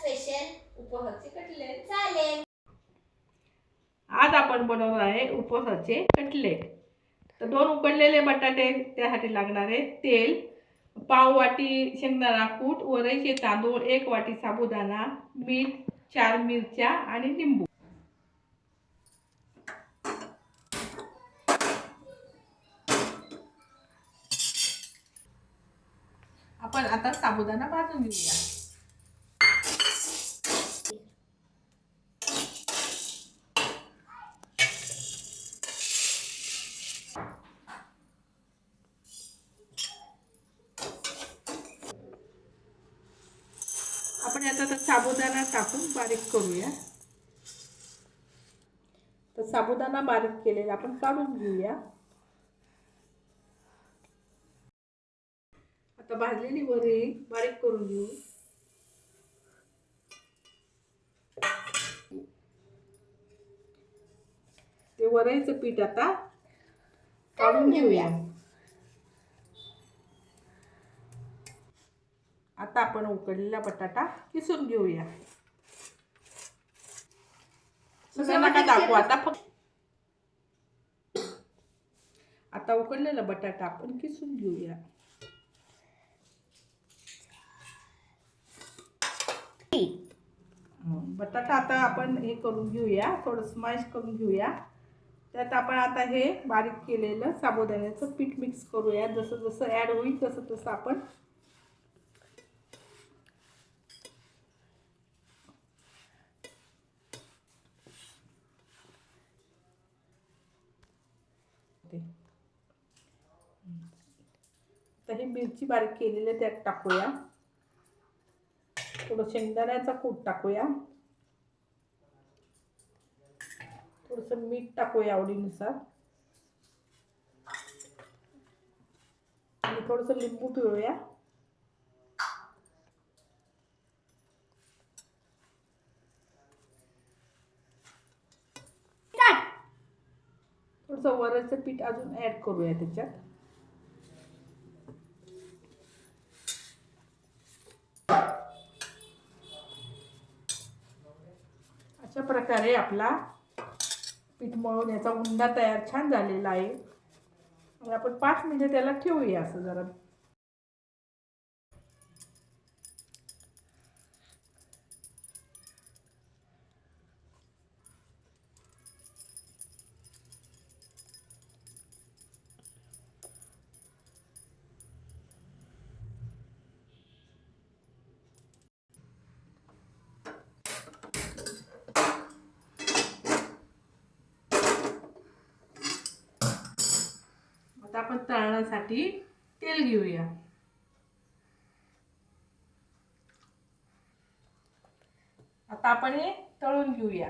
Special उपवासाचे cutlet चालेल। आज आपण बनवणार आहे उपवासाचे कटलेट। तर 2 उकडलेले बटाटे, त्यासाठी लागणारे तेल, पाव वाटी शेंगदाणा कूट, वरईचे तांदूळ, 1 वाटी साबुदाणा, मीठ, 4 मिरच्या आणि लिंबू। आपण आता साबुदाणा भाजून घेऊया। आपण आता साबुदाणा टाकून बारीक करूया। तर साबुदाणा बारीक केलेला आपण काढून घेऊया। आता भाजलेली वरई बारीक करून घेऊ। ते वरईचं पीठ आता काढून घेऊया। आता आपण उकडलेला बटाटा किसून घेऊया। नका टाकू आता आता उकडलेला बटाटा आपण किसून घेऊया। बटाटा आता आपण हे करून घेऊया, थोडं स्मॅश करून घेऊया। त्यात आपण आता हे बारीक केलेलं साबुदाण्याचं पीठ मिक्स करूया। जसं जसं ॲड होईल तसं तसं आपण तर ही मिरची बारीक केलेली त्यात टाकूया। थोडं शेंगदाण्याचा कूट टाकूया, थोडंसं मीठ टाकूया आवडीनुसार, आणि थोडंसं लिंबू पिळूया। थोडंसं वरईचं पीठ अजून ॲड करूया त्याच्यात। अशा प्रकारे आपला पीठ मळून याचा उंडा तयार छान झालेला आहे। आणि आपण 5 मिनिटं त्याला ठेवूया असं जरा। आता आपण तळण्यासाठी तेल घेऊया। आता आपण हे तळून घेऊया।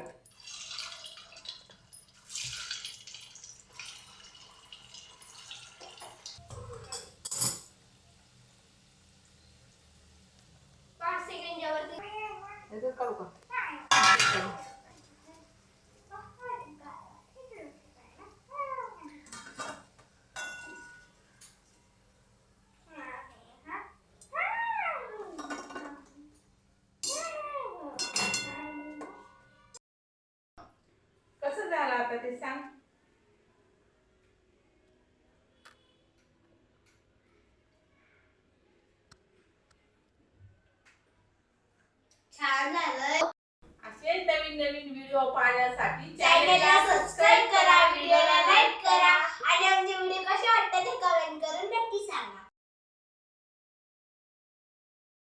करू का? कसं झालं आता ते सांग। छान झालं। असे नवीन नवीन व्हिडिओ पाहण्यासाठी